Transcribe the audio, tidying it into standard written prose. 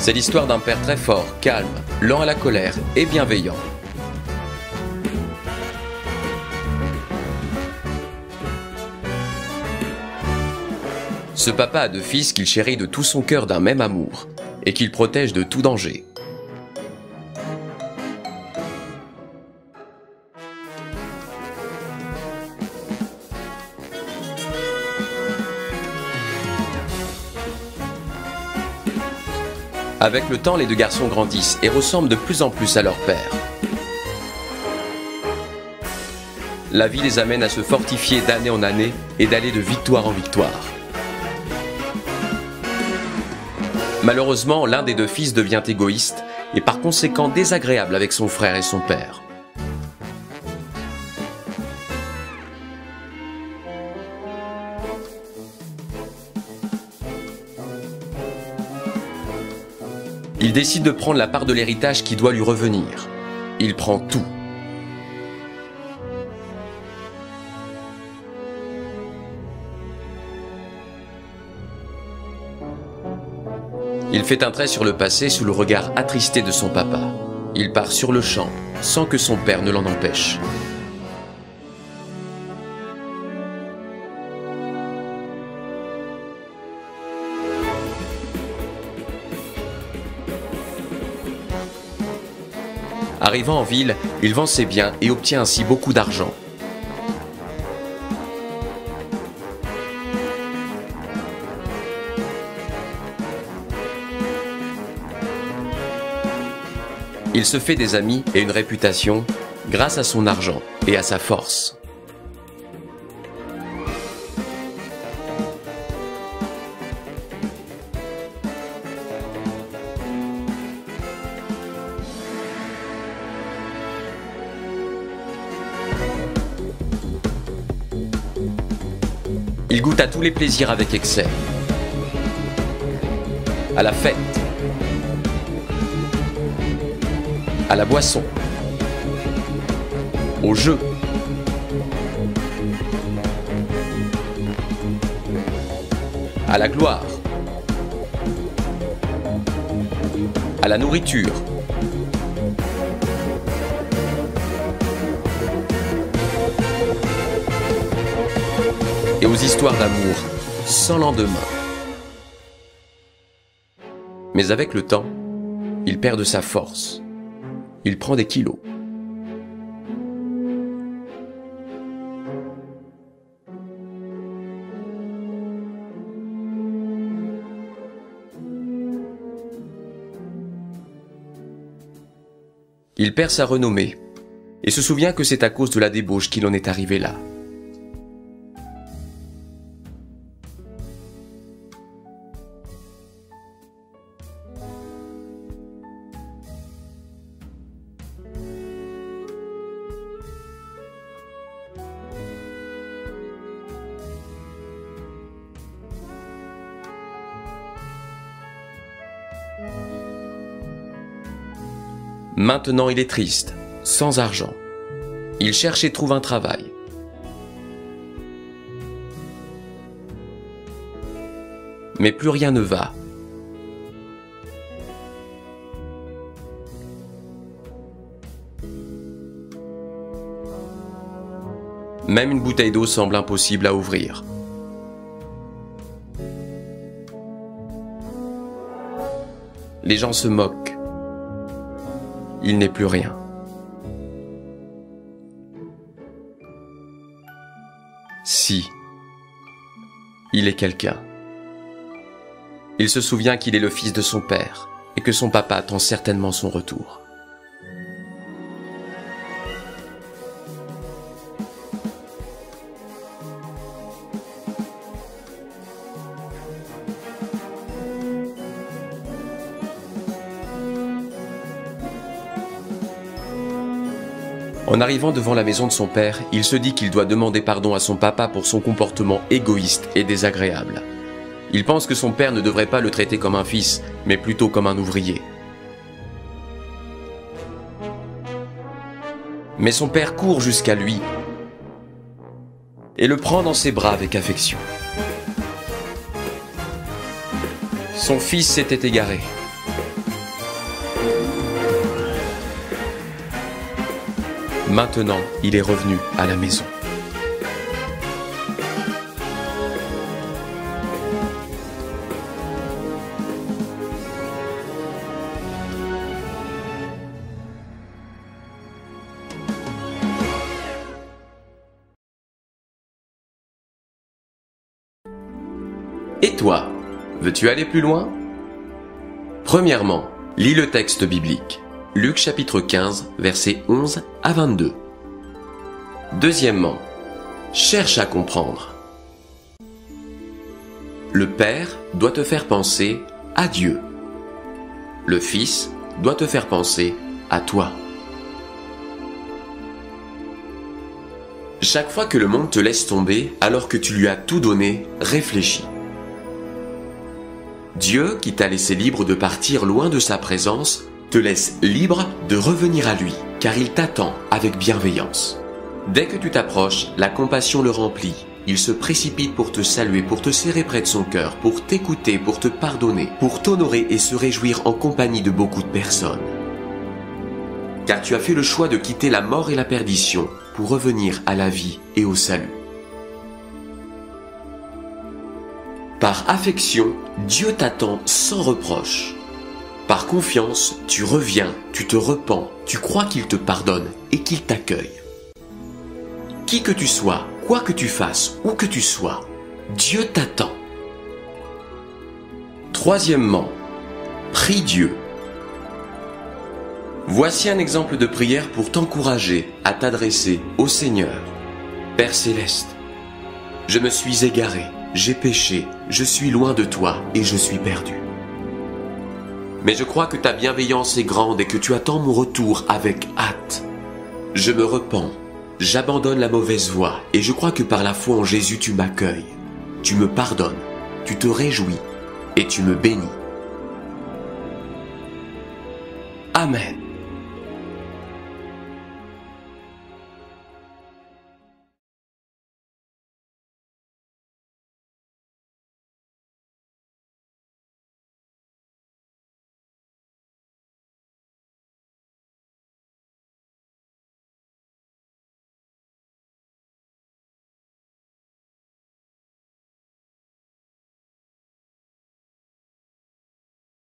C'est l'histoire d'un père très fort, calme, lent à la colère et bienveillant. Ce papa a deux fils qu'il chérit de tout son cœur d'un même amour et qu'il protège de tout danger. Avec le temps, les deux garçons grandissent et ressemblent de plus en plus à leur père. La vie les amène à se fortifier d'année en année et d'aller de victoire en victoire. Malheureusement, l'un des deux fils devient égoïste et par conséquent désagréable avec son frère et son père. Il décide de prendre la part de l'héritage qui doit lui revenir. Il prend tout. Il fait un trait sur le passé sous le regard attristé de son papa. Il part sur le champ, sans que son père ne l'en empêche. Arrivant en ville, il vend ses biens et obtient ainsi beaucoup d'argent. Il se fait des amis et une réputation grâce à son argent et à sa force. Il goûte à tous les plaisirs avec excès. À la fête, à la boisson, au jeu, à la gloire, à la nourriture, et aux histoires d'amour sans lendemain. Mais avec le temps, il perd de sa force. Il prend des kilos. Il perd sa renommée et se souvient que c'est à cause de la débauche qu'il en est arrivé là. Maintenant, il est triste, sans argent. Il cherche et trouve un travail. Mais plus rien ne va. Même une bouteille d'eau semble impossible à ouvrir. Les gens se moquent. Il n'est plus rien. Si, il est quelqu'un. Il se souvient qu'il est le fils de son père et que son papa attend certainement son retour. En arrivant devant la maison de son père, il se dit qu'il doit demander pardon à son papa pour son comportement égoïste et désagréable. Il pense que son père ne devrait pas le traiter comme un fils, mais plutôt comme un ouvrier. Mais son père court jusqu'à lui et le prend dans ses bras avec affection. Son fils s'était égaré. Maintenant, il est revenu à la maison. Et toi, veux-tu aller plus loin? Premièrement, lis le texte biblique. Luc chapitre 15, versets 11 à 22. Deuxièmement, cherche à comprendre. Le Père doit te faire penser à Dieu. Le Fils doit te faire penser à toi. Chaque fois que le monde te laisse tomber alors que tu lui as tout donné, réfléchis. Dieu, qui t'a laissé libre de partir loin de sa présence, te laisse libre de revenir à lui, car il t'attend avec bienveillance. Dès que tu t'approches, la compassion le remplit. Il se précipite pour te saluer, pour te serrer près de son cœur, pour t'écouter, pour te pardonner, pour t'honorer et se réjouir en compagnie de beaucoup de personnes. Car tu as fait le choix de quitter la mort et la perdition pour revenir à la vie et au salut. Par affection, Dieu t'attend sans reproche. Par confiance, tu reviens, tu te repens, tu crois qu'il te pardonne et qu'il t'accueille. Qui que tu sois, quoi que tu fasses, où que tu sois, Dieu t'attend. Troisièmement, prie Dieu. Voici un exemple de prière pour t'encourager à t'adresser au Seigneur. Père céleste, je me suis égaré. J'ai péché, je suis loin de toi et je suis perdu. Mais je crois que ta bienveillance est grande et que tu attends mon retour avec hâte. Je me repens, j'abandonne la mauvaise voie et je crois que par la foi en Jésus tu m'accueilles. Tu me pardonnes, tu te réjouis et tu me bénis. Amen.